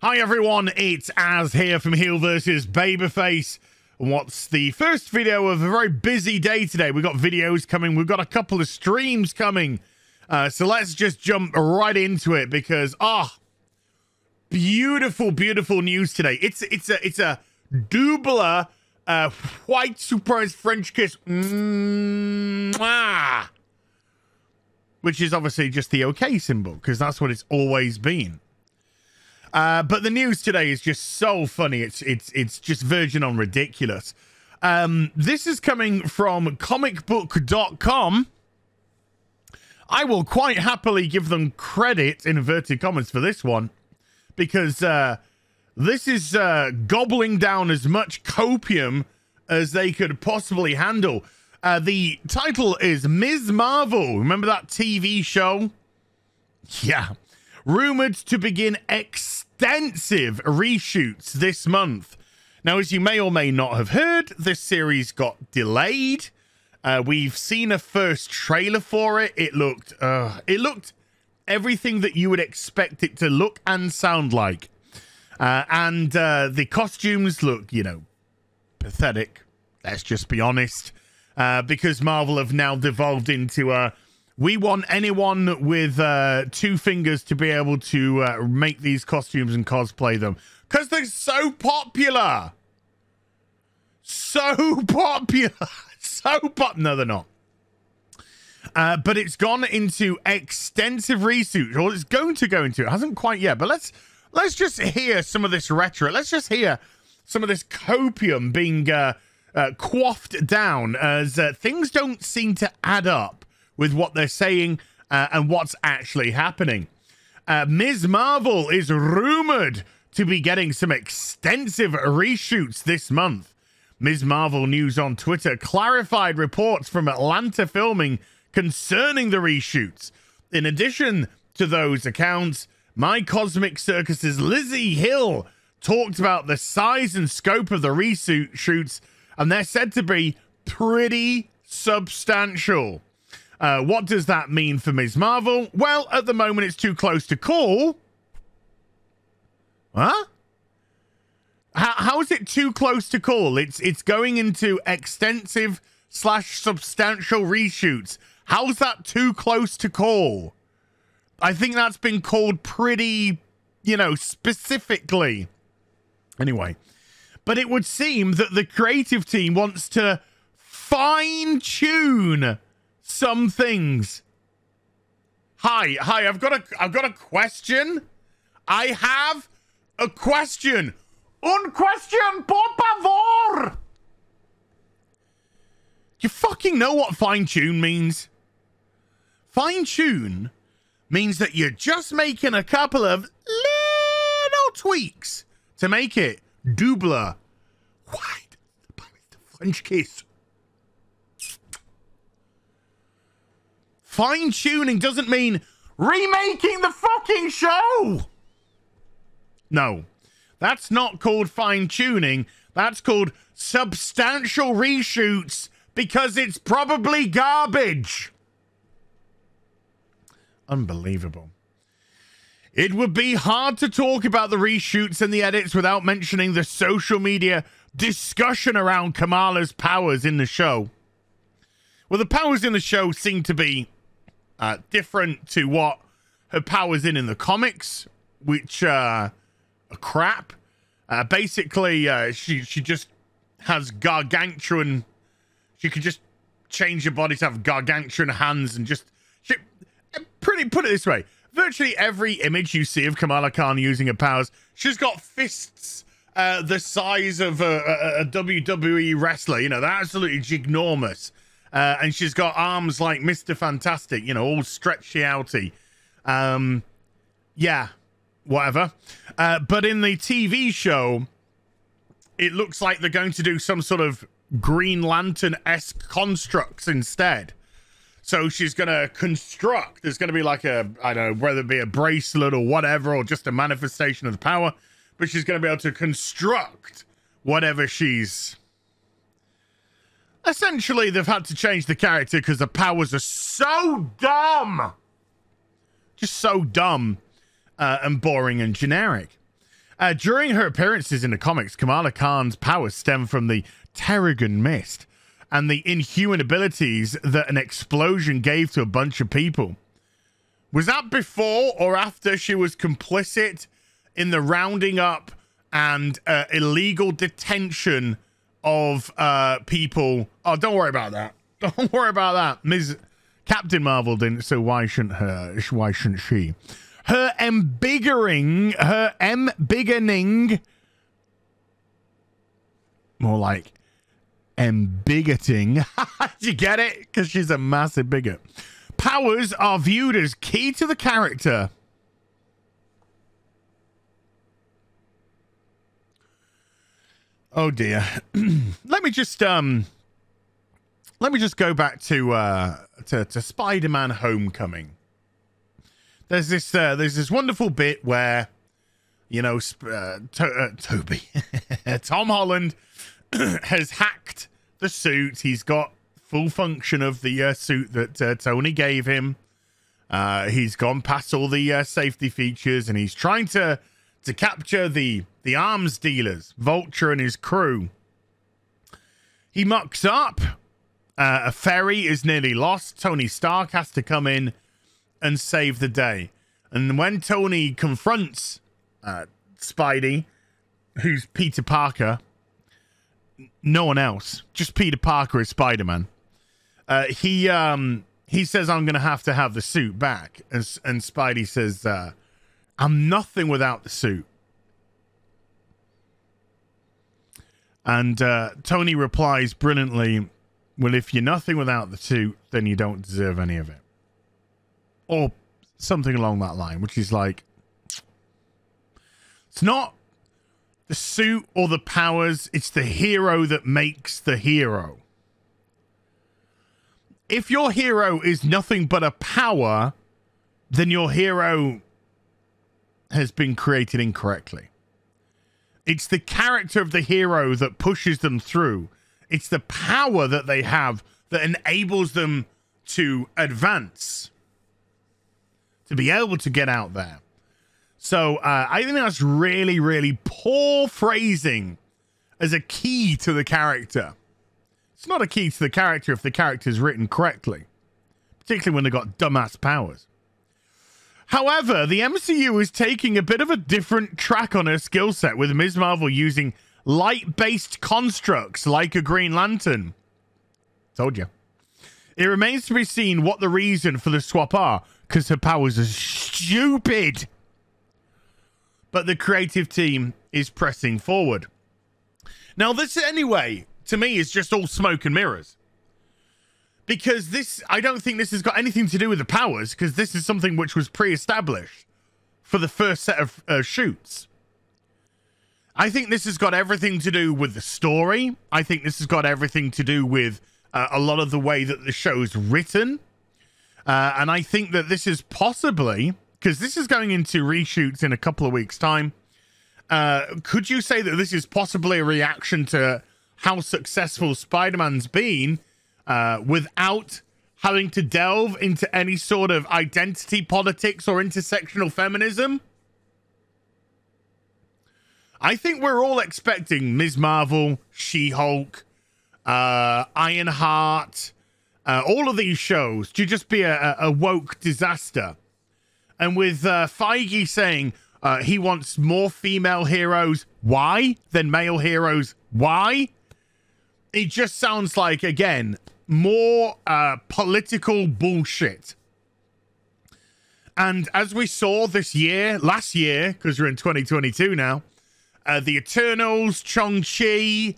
Hi everyone, it's Az here from HeelvsBabyface. What's the first video of a very busy day today? We've got videos coming, we've got a couple of streams coming. So let's just jump right into it because, beautiful, beautiful news today. It's a double white surprise French kiss. Mwah! Which is obviously just the OK symbol because that's what it's always been. But the news today is just so funny. It's just verging on ridiculous. This is coming from comicbook.com. I will quite happily give them credit, in inverted commas, for this one. Because this is gobbling down as much copium as they could possibly handle. The title is Ms. Marvel. Remember that TV show? Yeah. Rumored to begin extensive reshoots this month. Now, as you may or may not have heard, this series got delayed. We've seen a first trailer for it. It looked everything that you would expect it to look and sound like. And the costumes look, you know, pathetic. Let's just be honest. Because Marvel have now devolved into we want anyone with 2 fingers to be able to make these costumes and cosplay them. Because they're so popular. So popular. No, they're not. But it's gone into extensive research. Or it's going to go into. It hasn't quite yet. But let's just hear some of this rhetoric. Let's just hear some of this copium being quaffed down as things don't seem to add up with what they're saying and what's actually happening. Ms. Marvel is rumored to be getting some extensive reshoots this month. Ms. Marvel News on Twitter clarified reports from Atlanta Filming concerning the reshoots. In addition to those accounts, My Cosmic Circus's Lizzie Hill talked about the size and scope of the reshoots, and they're said to be pretty substantial. What does that mean for Ms. Marvel? Well, at the moment, it's too close to call. Huh? How is it too close to call? It's going into extensive / substantial reshoots. How's that too close to call? I think that's been called pretty, you know, specifically. Anyway, but it would seem that the creative team wants to fine-tune some things. Hi, I've got a question. I have a question. Un question, por favor. You fucking know what fine-tune means? Fine-tune means that you're just making a couple of little tweaks to make it double white French kiss. Fine-tuning doesn't mean remaking the fucking show. No, that's not called fine-tuning. That's called substantial reshoots because it's probably garbage. Unbelievable. It would be hard to talk about the reshoots and the edits without mentioning the social media discussion around Kamala's powers in the show. Well, the powers in the show seem to be different to what her powers in the comics, which are crap. Basically, she just has gargantuan. She could just change her body to have gargantuan hands and just put it this way. Virtually every image you see of Kamala Khan using her powers, she's got fists the size of a WWE wrestler. You know, they're absolutely ginormous. And she's got arms like Mr. Fantastic, you know, all stretchy outy. Yeah, whatever. But in the TV show, it looks like they're going to do some sort of Green Lantern-esque constructs instead. So she's going to construct. There's going to be like a, I don't know, whether it be a bracelet or whatever, or just a manifestation of the power. But she's going to be able to construct whatever she's... Essentially, they've had to change the character because the powers are so dumb. Just so dumb and boring and generic. During her appearances in the comics, Kamala Khan's powers stem from the Terrigen Mist and the inhuman abilities that an explosion gave to a bunch of people. Was that before or after she was complicit in the rounding up and illegal detention of people? Oh, don't worry about that. Don't worry about that. Ms. Captain Marvel didn't, so why shouldn't her? Why shouldn't she? Her embiggening, more like embiggeting. Did you get it? Because she's a massive bigot. Powers are viewed as key to the character. Oh dear. Let me just go back to Spider-Man Homecoming. There's this wonderful bit where, you know, Toby, Tom Holland has hacked the suit. He's got full function of the suit that Tony gave him. He's gone past all the safety features, and he's trying to capture the arms dealers, Vulture and his crew. He mucks up. A ferry is nearly lost. Tony Stark has to come in and save the day. And when Tony confronts Spidey, who's Peter Parker, no one else, just Peter Parker is Spider-Man. He says, I'm going to have the suit back. And Spidey says, I'm nothing without the suit. And Tony replies brilliantly, well, if you're nothing without the suit, then you don't deserve any of it. Or something along that line, which is like, it's not the suit or the powers, it's the hero that makes the hero. If your hero is nothing but a power, then your hero has been created incorrectly. It's the character of the hero that pushes them through. It's the power that they have that enables them to advance, to be able to get out there. So I think that's really, really poor phrasing as a key to the character. It's not a key to the character if the character is written correctly, particularly when they've got dumbass powers. However, the MCU is taking a bit of a different track on her skill set, with Ms. Marvel using light-based constructs like a Green Lantern. Told you. It remains to be seen what the reason for the swap are, because her powers are stupid. But the creative team is pressing forward. Now, this, anyway, to me, is just all smoke and mirrors. Because this, I don't think this has got anything to do with the powers, because this is something which was pre-established for the first set of shoots. I think this has got everything to do with the story. I think this has got everything to do with a lot of the way that the show's written. And I think that this is possibly, because this is going into reshoots in a couple of weeks' time, could you say that this is possibly a reaction to how successful Spider-Man's been without having to delve into any sort of identity politics or intersectional feminism? I think we're all expecting Ms. Marvel, She-Hulk, Ironheart, all of these shows to just be a woke disaster. And with Feige saying he wants more female heroes, why? Than male heroes, why? It just sounds like, again, more political bullshit. And as we saw this year, last year, because we're in 2022 now, the Eternals, Shang-Chi,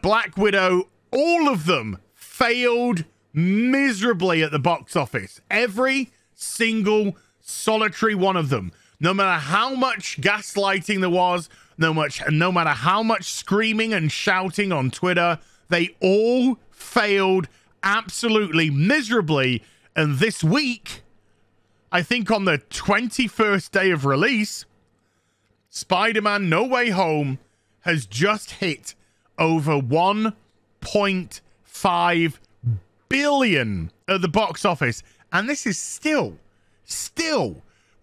Black Widow, all of them failed miserably at the box office. Every single solitary one of them. No matter how much gaslighting there was, no matter how much screaming and shouting on Twitter, they all failed absolutely miserably. And this week, I think on the 21st day of release, Spider-Man No Way Home has just hit over 1.5 billion at the box office. And this is still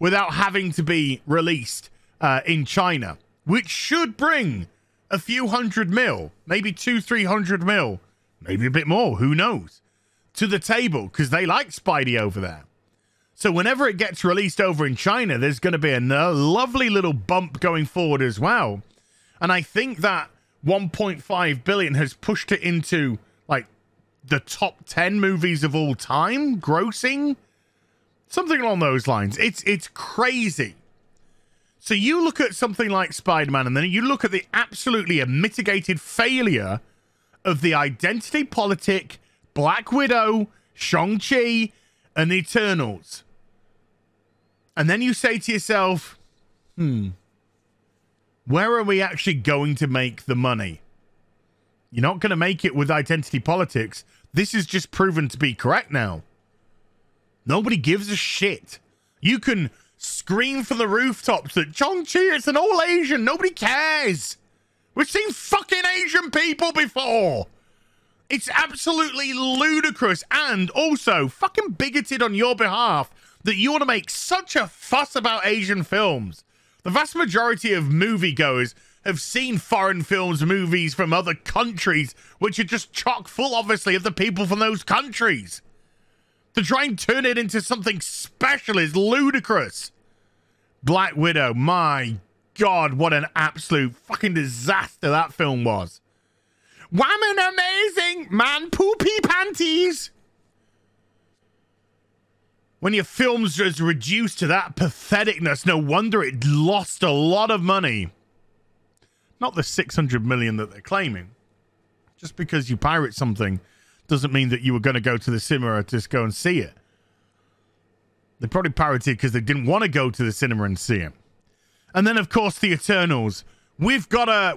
without having to be released in China, which should bring a few hundred mil, maybe 200-300 mil, maybe a bit more, who knows, to the table, because they like Spidey over there. So whenever it gets released over in China, there's going to be a lovely little bump going forward as well. And I think that 1.5 billion has pushed it into like the top 10 movies of all time, grossing, something along those lines. It's crazy. So you look at something like Spider-Man, and then you look at the absolutely mitigated failure of the identity politic, Black Widow, Shang-Chi, and the Eternals. And then you say to yourself, where are we actually going to make the money? You're not going to make it with identity politics. This is just proven to be correct now. Nobody gives a shit. You can scream from the rooftops that Shang-Chi, it's an all Asian. Nobody cares. We've seen fucking Asian people before. It's absolutely ludicrous and also fucking bigoted on your behalf that you want to make such a fuss about Asian films. The vast majority of moviegoers have seen foreign films, movies from other countries, which are just chock full, obviously, of the people from those countries. To try and turn it into something special is ludicrous. Black Widow, my God, what an absolute fucking disaster that film was. Woman amazing, man poopy panties. When your film's is reduced to that patheticness, no wonder it lost a lot of money. Not the 600 million that they're claiming. Just because you pirate something doesn't mean that you were going to go to the cinema or just go and see it. They probably pirated because they didn't want to go to the cinema and see it. And then, of course, the Eternals. We've got a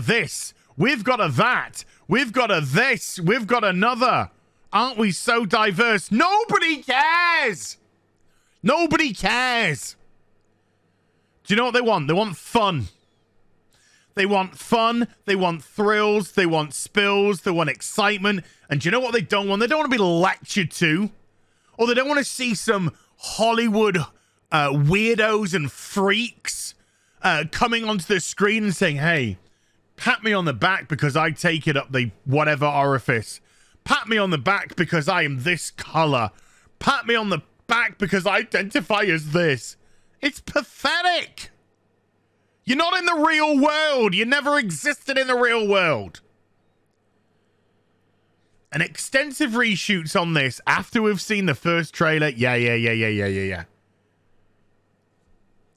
this. We've got a that. We've got a this. We've got another. Aren't we so diverse? Nobody cares. Nobody cares. Do you know what they want? They want fun. They want fun. They want thrills. They want spills. They want excitement. And do you know what they don't want? They don't want to be lectured to. Or they don't want to see some Hollywood weirdos and freaks coming onto the screen and saying, hey, pat me on the back because I take it up the whatever orifice. Pat me on the back because I am this color. Pat me on the back because I identify as this. It's pathetic. You're not in the real world. You never existed in the real world. And extensive reshoots on this after we've seen the first trailer. Yeah.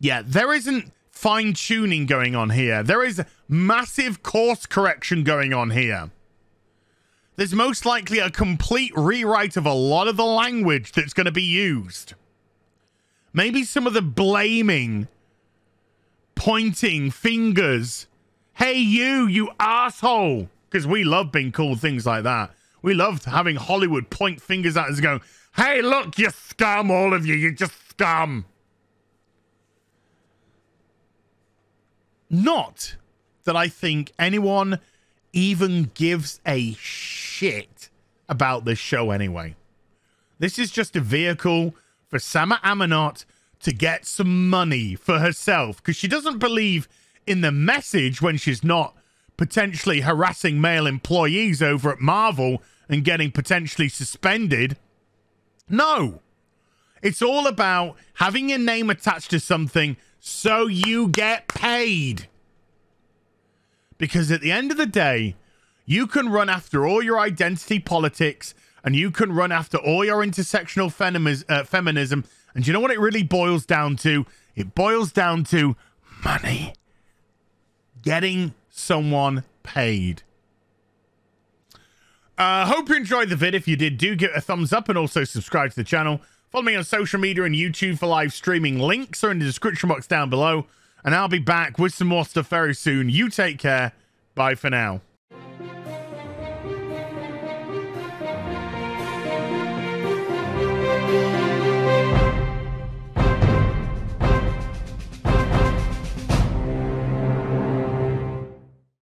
Yeah, there isn't fine-tuning going on here. There is massive course correction going on here. There's most likely a complete rewrite of a lot of the language that's going to be used. Maybe some of the blaming, pointing fingers. Hey, you asshole. Because we love being called things like that. We loved having Hollywood point fingers at us and go, hey, look, you scum, all of you. You're just scum. Not that I think anyone even gives a shit about this show anyway. This is just a vehicle for Sama Amanot to get some money for herself because she doesn't believe in the message when she's not potentially harassing male employees over at Marvel and getting potentially suspended. No. It's all about having your name attached to something so you get paid. Because at the end of the day, you can run after all your identity politics and you can run after all your intersectional feminism. And do you know what it really boils down to? It boils down to money. Getting someone paid. Hope you enjoyed the vid. If you did, do give it a thumbs up and also subscribe to the channel. Follow me on social media and YouTube for live streaming. Links are in the description box down below. And I'll be back with some more stuff very soon. You take care. Bye for now.